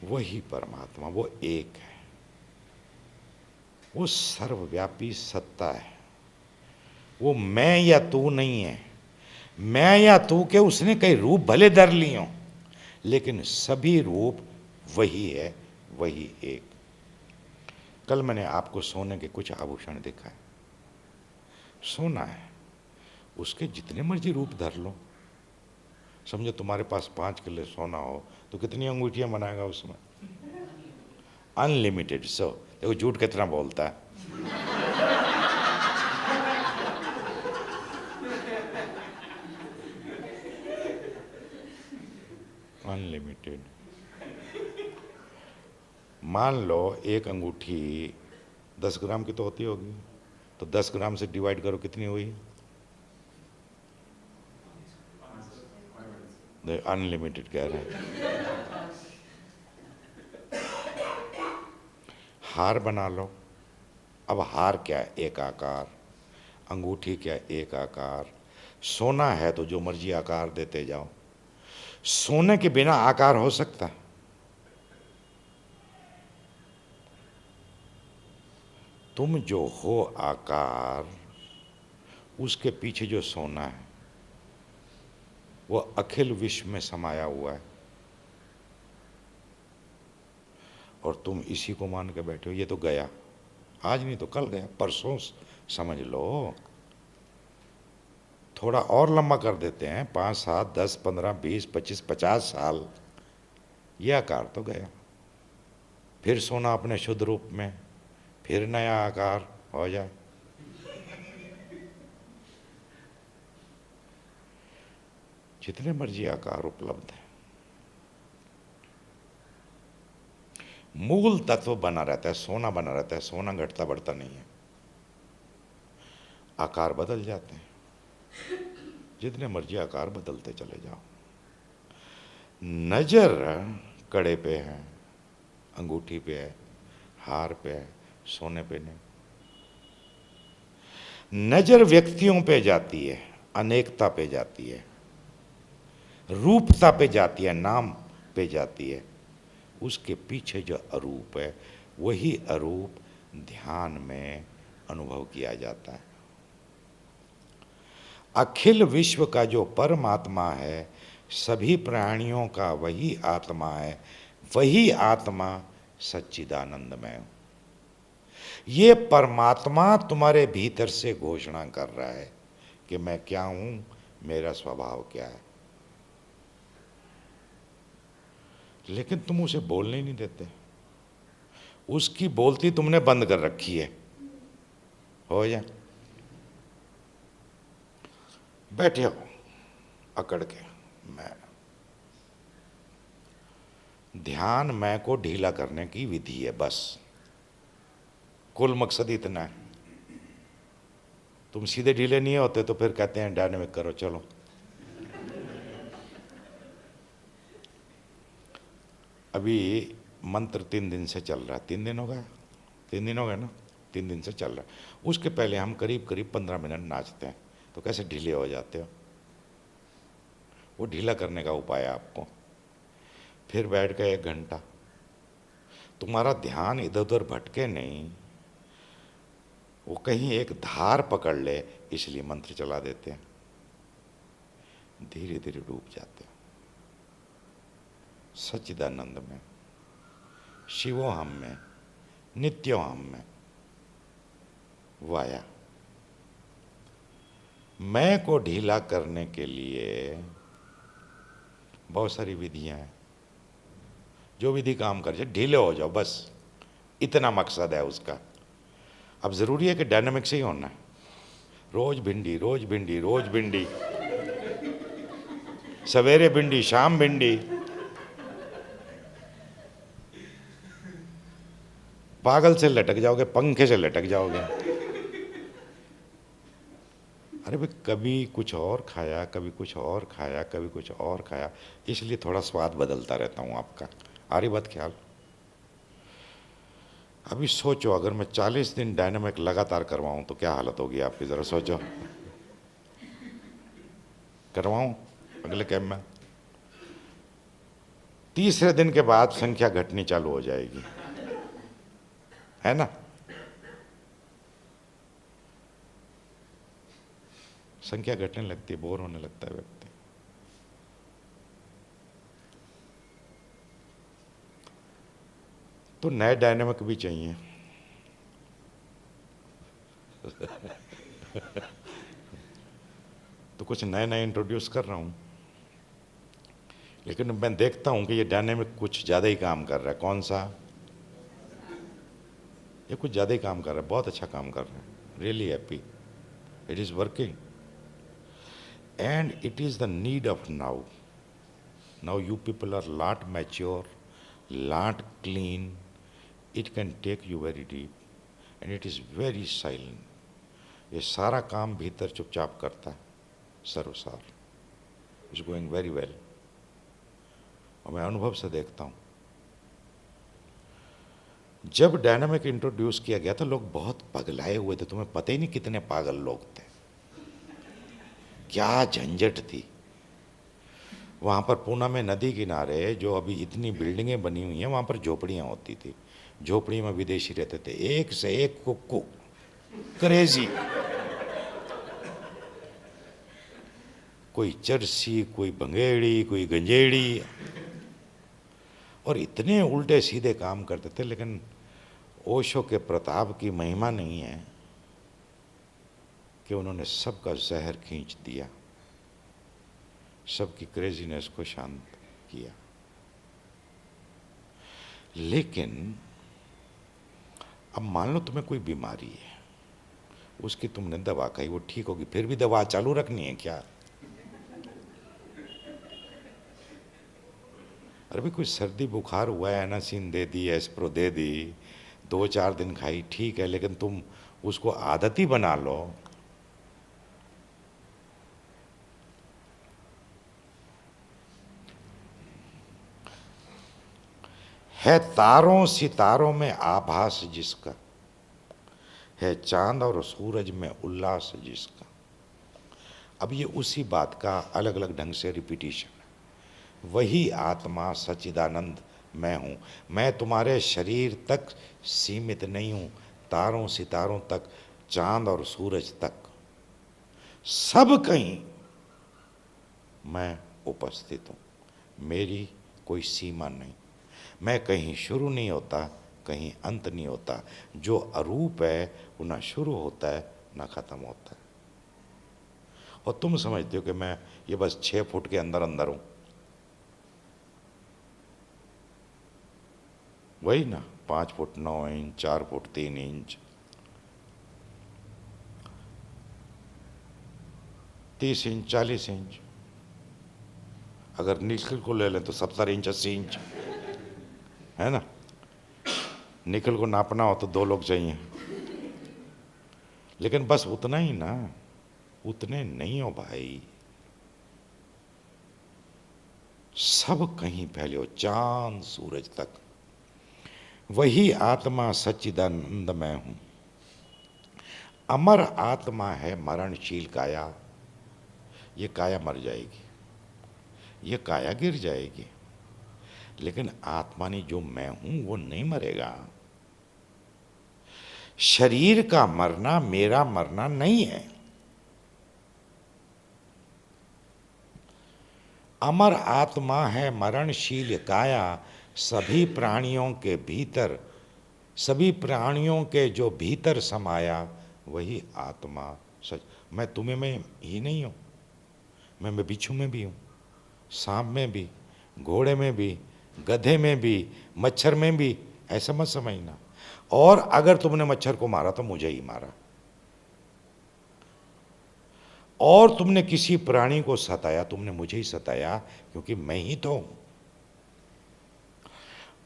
वही परमात्मा, वो एक है, वो सर्वव्यापी सत्ता है। वो मैं या तू नहीं है। मैं या तू के उसने कई रूप भले धर लिए हों, लेकिन सभी रूप वही है, वही एक। कल मैंने आपको सोने के कुछ आभूषण दिखाए। सोना है, उसके जितने मर्जी रूप धर लो। समझो तुम्हारे पास 5 किलो सोना हो तो कितनी अंगूठियां बनाएगा उसमें? अनलिमिटेड। सो देखो झूठ कितना बोलता है। अनलिमिटेड। मान लो एक अंगूठी 10 ग्राम की तो होती होगी, तो 10 ग्राम से डिवाइड करो, कितनी हुई? अनलिमिटेड कह रहे हैं। हार बना लो। अब हार क्या है? एक आकार। अंगूठी क्या है? एक आकार। सोना है तो जो मर्जी आकार देते जाओ। सोने के बिना आकार हो सकता? तुम जो हो आकार, उसके पीछे जो सोना है वो अखिल विश्व में समाया हुआ है, और तुम इसी को मान के बैठे हो। ये तो गया, आज नहीं तो कल गया, परसों समझ लो। थोड़ा और लंबा कर देते हैं, 5, 7, 10, 15, 20, 25, 50 साल, ये आकार तो गया। फिर सोना अपने शुद्ध रूप में, फिर नया आकार हो जाए। जितने मर्जी आकार उपलब्ध है, मूल तत्व बना रहता है, सोना बना रहता है। सोना घटता बढ़ता नहीं है, आकार बदल जाते हैं। जितने मर्जी आकार बदलते चले जाओ। नजर कड़े पे है, अंगूठी पे है, हार पे है, सोने पे नहीं। नजर व्यक्तियों पे जाती है, अनेकता पे जाती है, रूपता पे जाती है, नाम पे जाती है। उसके पीछे जो अरूप है, वही अरूप ध्यान में अनुभव किया जाता है। अखिल विश्व का जो परमात्मा है, सभी प्राणियों का वही आत्मा है, वही आत्मा सच्चिदानंदमय। ये परमात्मा तुम्हारे भीतर से घोषणा कर रहा है कि मैं क्या हूं, मेरा स्वभाव क्या है। लेकिन तुम उसे बोलने नहीं देते। उसकी बोलती तुमने बंद कर रखी है। हो जा, बैठे हो अकड़ के। मैं ध्यान मैं को ढीला करने की विधि है, बस। कुल मकसद इतना है। तुम सीधे ढीले नहीं होते तो फिर कहते हैं डायनेमिक करो, चलो। अभी मंत्र 3 दिन से चल रहा है। 3 दिन हो गए? 3 दिन हो गए ना? 3 दिन से चल रहा है। उसके पहले हम करीब करीब 15 मिनट नाचते हैं, तो कैसे ढीले हो जाते हो? वो ढीला करने का उपाय है आपको। फिर बैठ गए 1 घंटा, तुम्हारा ध्यान इधर उधर भटके नहीं, वो कहीं एक धार पकड़ ले, इसलिए मंत्र चला देते हैं। धीरे धीरे डूब जाते हो सच्चिदानंद में, शिवो हम में, नित्यो हम में। वाया मैं को ढीला करने के लिए बहुत सारी विधियां हैं। जो विधि काम कर जाए, ढीले हो जाओ, बस इतना मकसद है उसका। अब जरूरी है कि डायनामिक से ही होना है। रोज भिंडी, रोज भिंडी, रोज भिंडी, सवेरे भिंडी, शाम भिंडी। पागल से लटक जाओगे, पंखे से लटक जाओगे। अरे भाई, कभी कुछ और खाया, कभी कुछ और खाया, कभी कुछ और खाया, इसलिए थोड़ा स्वाद बदलता रहता हूँ आपका। आ रही बात ख्याल? अभी सोचो, अगर मैं 40 दिन डायनामिक लगातार करवाऊँ तो क्या हालत होगी आपकी, ज़रा सोचो। करवाऊँ अगले कैंप में? तीसरे दिन के बाद संख्या घटनी चालू हो जाएगी, है ना। संख्या घटने लगती है, बोर होने लगता है व्यक्ति। तो नए डायनामिक भी चाहिए। तो कुछ नए नए इंट्रोड्यूस कर रहा हूं, लेकिन मैं देखता हूं कि ये डायनामिक कुछ ज़्यादा ही काम कर रहा है। कौन सा? ये कुछ ज़्यादा ही काम कर रहा है, बहुत अच्छा काम कर रहा है। Really happy, it is working and it is the need of now. Now you people are lot mature, lot clean, it can take you very deep and it is very silent। ये सारा काम भीतर चुपचाप करता है, Sarvasar. Is going very well. और मैं अनुभव से देखता हूँ, जब डायनामिक इंट्रोड्यूस किया गया था लोग बहुत पगलाए हुए थे। तुम्हें पता ही नहीं कितने पागल लोग थे, क्या झंझट थी। वहाँ पर पूना में नदी किनारे जो अभी इतनी बिल्डिंगें बनी हुई हैं, वहाँ पर झोपड़ियाँ होती थी। झोपड़ी में विदेशी रहते थे, एक से एक कुक्कू, क्रेजी। कोई चरसी, कोई भंगेड़ी, कोई गंजेड़ी, और इतने उल्टे सीधे काम करते थे। लेकिन ओशो के प्रताप की महिमा नहीं है कि उन्होंने सबका जहर खींच दिया, सबकी क्रेजीनेस को शांत किया। लेकिन अब मान लो तुम्हें कोई बीमारी है, उसकी तुमने दवा खाई, वो ठीक होगी, फिर भी दवा चालू रखनी है क्या? अरे भाई, कोई सर्दी बुखार हुआ है, एनासिन दे दी, एस्प्रो दे दी, 2-4 दिन खाई, ठीक है, लेकिन तुम उसको आदत ही बना लो। है तारों सितारों में आभास जिसका, है चांद और सूरज में उल्लास जिसका। अब ये उसी बात का अलग अलग ढंग से रिपीटिशन है। वही आत्मा सच्चिदानंद मैं हूँ। मैं तुम्हारे शरीर तक सीमित नहीं हूँ, तारों सितारों तक, चांद और सूरज तक, सब कहीं मैं उपस्थित हूँ। मेरी कोई सीमा नहीं। मैं कहीं शुरू नहीं होता, कहीं अंत नहीं होता। जो अरूप है वो ना शुरू होता है ना ख़त्म होता है। और तुम समझते हो कि मैं ये बस 6 फुट के अंदर अंदर हूँ। वही ना, 5 foot 9 inch, 4 foot 3 inch, 30 inch, 40 inch. अगर निखिल को ले लें तो 70 इंच, 80 इंच, है ना। निखिल को नापना हो तो 2 लोग चाहिए। लेकिन बस उतना ही ना, उतने नहीं हो भाई। सब कहीं फैले हो, चांद सूरज तक। वही आत्मा सच्चिदानंद मैं हूं। अमर आत्मा है मरणशील काया। ये काया मर जाएगी, ये काया गिर जाएगी, लेकिन आत्मा ने जो मैं हूं वो नहीं मरेगा। शरीर का मरना मेरा मरना नहीं है। अमर आत्मा है मरणशील काया, सभी प्राणियों के भीतर, सभी प्राणियों के जो भीतर समाया, वही आत्मा सच। मैं तुम्हें में ही नहीं हूँ, मैं बिच्छू में भी हूँ, सांप में भी, घोड़े में भी, गधे में भी, मच्छर में भी। ऐसा मत समझना। और अगर तुमने मच्छर को मारा तो मुझे ही मारा, और तुमने किसी प्राणी को सताया, तुमने मुझे ही सताया, क्योंकि मैं ही तो हूं।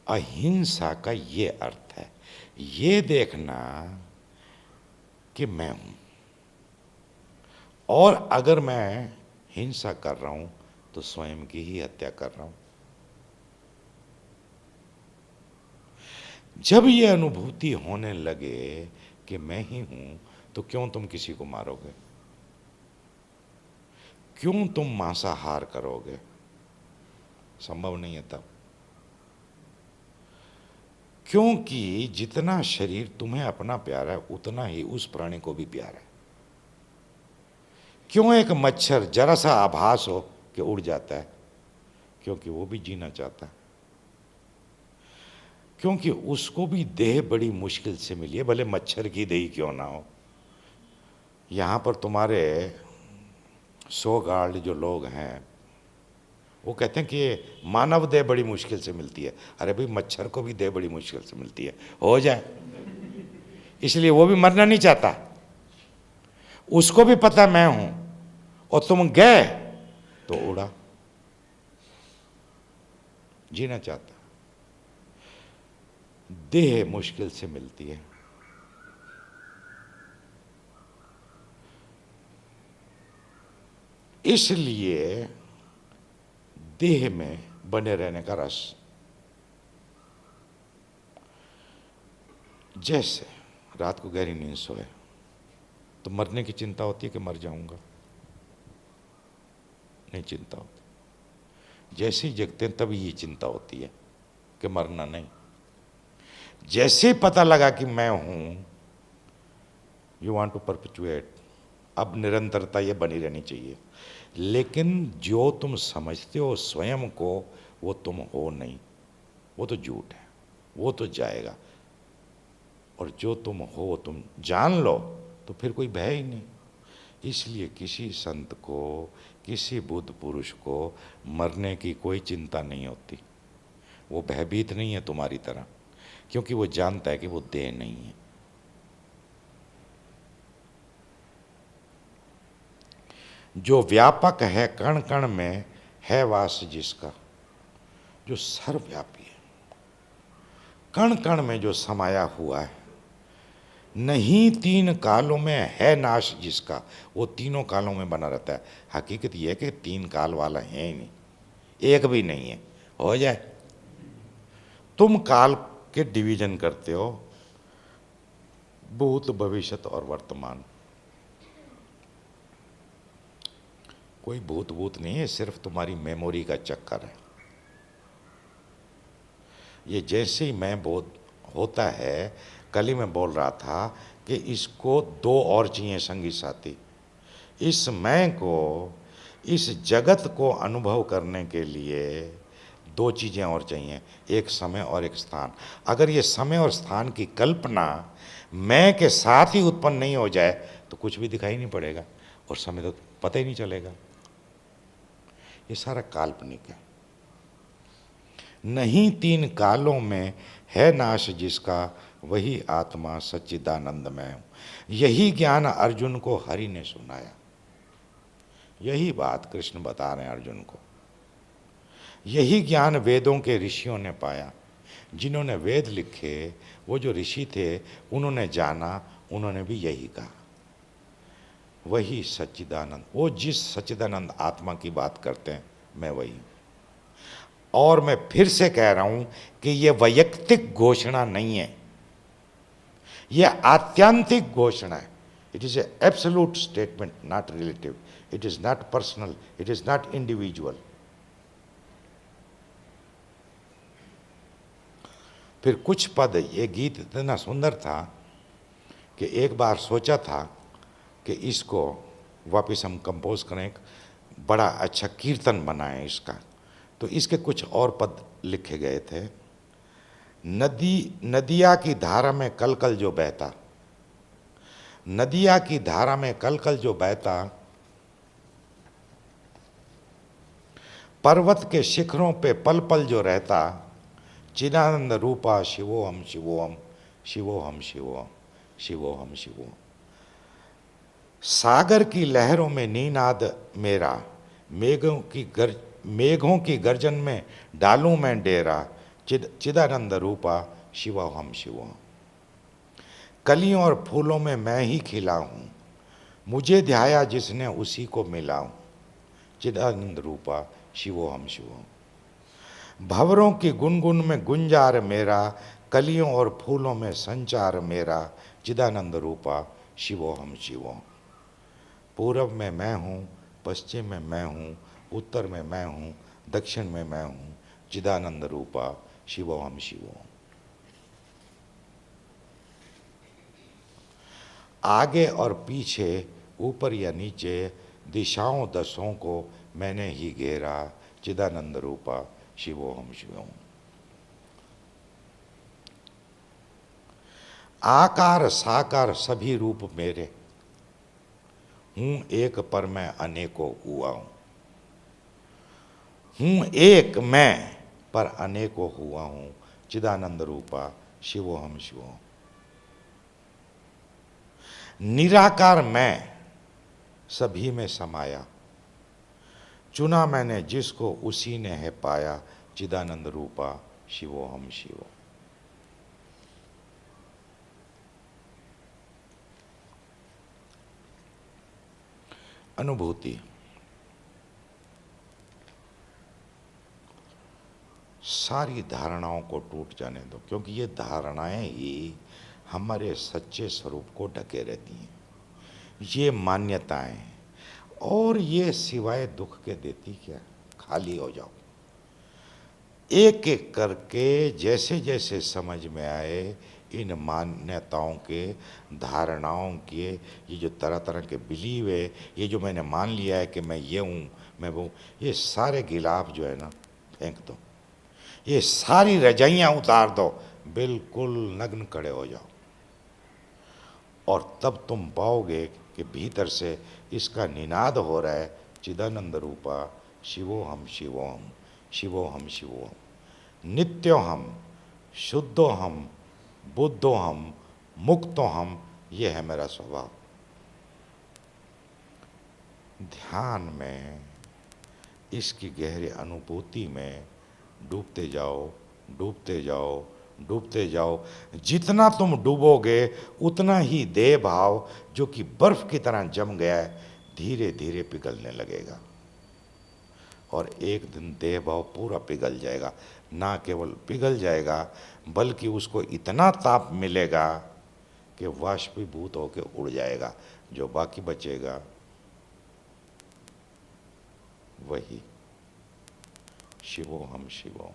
अहिंसा का ये अर्थ है, ये देखना कि मैं हूं। और अगर मैं हिंसा कर रहा हूं तो स्वयं की ही हत्या कर रहा हूं। जब ये अनुभूति होने लगे कि मैं ही हूं, तो क्यों तुम किसी को मारोगे? क्यों तुम मांसाहार करोगे? संभव नहीं है तब। क्योंकि जितना शरीर तुम्हें अपना प्यारा है उतना ही उस प्राणी को भी प्यारा है। क्यों एक मच्छर जरा सा आभास हो कि उड़ जाता है? क्योंकि वो भी जीना चाहता है, क्योंकि उसको भी देह बड़ी मुश्किल से मिली है, भले मच्छर की देह क्यों ना हो। यहाँ पर तुम्हारे 100 गार्ड जो लोग हैं वो कहते हैं कि मानव देह बड़ी मुश्किल से मिलती है। अरे भाई, मच्छर को भी देह बड़ी मुश्किल से मिलती है, हो जाए, इसलिए वो भी मरना नहीं चाहता। उसको भी पता मैं हूं, और तुम गए तो उड़ा, जीना चाहता। देह मुश्किल से मिलती है। इसलिए देह में बने रहने का रस। जैसे रात को गहरी नींद सोए तो मरने की चिंता होती है कि मर जाऊंगा, नहीं चिंता होती। जैसे ही जगते हैं तभी ये चिंता होती है कि मरना नहीं। जैसे ही पता लगा कि मैं हूं, यू वांट टू परपेचुएट, अब निरंतरता ये बनी रहनी चाहिए। लेकिन जो तुम समझते हो स्वयं को, वो तुम हो नहीं, वो तो झूठ है, वो तो जाएगा। और जो तुम हो वो तुम जान लो तो फिर कोई भय ही नहीं। इसलिए किसी संत को, किसी बुद्ध पुरुष को मरने की कोई चिंता नहीं होती। वो भयभीत नहीं है तुम्हारी तरह, क्योंकि वो जानता है कि वो देह नहीं है। जो व्यापक है कण कण में, है वास जिसका, जो सर्वव्यापी है, कण कण में जो समाया हुआ है, नहीं तीन कालों में है नाश जिसका, वो तीनों कालों में बना रहता है। हकीकत यह है कि तीन काल वाला है ही नहीं, एक भी नहीं है, हो जाए। तुम काल के डिवीजन करते हो, भूत भविष्यत और वर्तमान। कोई भूत भूत नहीं है, सिर्फ तुम्हारी मेमोरी का चक्कर है। ये जैसे ही मैं बोध होता है, कल ही मैं बोल रहा था कि इसको दो और चाहिए संगी साथी। इस मैं को, इस जगत को अनुभव करने के लिए दो चीज़ें और चाहिए, एक समय और एक स्थान। अगर ये समय और स्थान की कल्पना मैं के साथ ही उत्पन्न नहीं हो जाए तो कुछ भी दिखाई नहीं पड़ेगा और समय तो पता ही नहीं चलेगा। ये सारा काल्पनिक है। नहीं तीन कालों में है नाश जिसका, वही आत्मा सच्चिदानंद में हूं। यही ज्ञान अर्जुन को हरि ने सुनाया। यही बात कृष्ण बता रहे हैं अर्जुन को। यही ज्ञान वेदों के ऋषियों ने पाया। जिन्होंने वेद लिखे, वो जो ऋषि थे, उन्होंने जाना, उन्होंने भी यही कहा। वही सच्चिदानंद, वो जिस सच्चिदानंद आत्मा की बात करते हैं, मैं वही हूं। और मैं फिर से कह रहा हूं कि यह वैयक्तिक घोषणा नहीं है, यह आत्यांतिक घोषणा है। It is a absolute statement, not relative. It is not personal, it is not individual. फिर कुछ पद, ये गीत इतना सुंदर था कि एक बार सोचा था कि इसको वापस हम कंपोज करें, एक बड़ा अच्छा कीर्तन बनाएं इसका। तो इसके कुछ और पद लिखे गए थे। नदिया की धारा में कल कल जो बहता, नदिया की धारा में कल कल जो बहता, पर्वत के शिखरों पे पल पल जो रहता, चिदानंद रूपा शिवोहम शिवोहम शिवोहम शिवोहम शिवोहम शिवोहम। सागर की लहरों में नीनाद मेरा, मेघों की गर्जन में डालूं मैं डेरा, चिदानंद रूपा शिवोहम शिवोहम। कलियों और फूलों में मैं ही खिला हूँ, मुझे ध्याया जिसने उसी को मिला हूँ, चिदानंद रूपा शिवोहम शिवोहम। भंवरों की गुनगुन में गुंजार मेरा, कलियों और फूलों में संचार मेरा, चिदानंद रूपा शिवोहम शिवोहम। पूरब में मैं हूँ, पश्चिम में मैं हूँ, उत्तर में मैं हूँ, दक्षिण में मैं हूँ, चिदानंद रूपा शिवोहम शिवोहम। आगे और पीछे, ऊपर या नीचे, दिशाओं दशों को मैंने ही घेरा, चिदानंद रूपा शिवोहम शिवोहम। आकार साकार सभी रूप मेरे, हूं एक पर मैं अनेकों हुआ हूं। हूं एक मैं पर अनेकों हुआ हूं, चिदानंद रूपा शिवोहम शिवोहम। निराकार मैं सभी में समाया, चुना मैंने जिसको उसी ने है पाया, चिदानंद रूपा शिवोहम शिवो। अनुभूति। सारी धारणाओं को टूट जाने दो, क्योंकि ये धारणाएं ही हमारे सच्चे स्वरूप को ढके रहती हैं। ये मान्यताएं, और ये सिवाय दुख के देती क्या? खाली हो जाओ। एक एक करके जैसे जैसे समझ में आए, इन मान्यताओं के, धारणाओं के, ये जो तरह तरह के बिलीव है, ये जो मैंने मान लिया है कि मैं ये हूँ, मैं वो, ये सारे गिलाफ जो है ना फेंक दो। ये सारी रजाइयाँ उतार दो, बिल्कुल नग्न खड़े हो जाओ। और तब तुम पाओगे कि भीतर से इसका निनाद हो रहा है, चिदानंद रूपा शिवोहम शिवोहम, शिवोहम शिवोहम। नित्योहम, शुद्धोहम, बुद्धोहम, मुक्तोहम, ये है मेरा स्वभाव। ध्यान में, इसकी गहरी अनुभूति में डूबते जाओ, डूबते जाओ, डूबते जाओ। जितना तुम डूबोगे उतना ही देह भाव, जो कि बर्फ की तरह जम गया है, धीरे धीरे पिघलने लगेगा। और एक दिन देह भाव पूरा पिघल जाएगा। ना केवल पिघल जाएगा, बल्कि उसको इतना ताप मिलेगा कि वाष्पीभूत होकर उड़ जाएगा। जो बाकी बचेगा वही शिवोहम शिवोहम।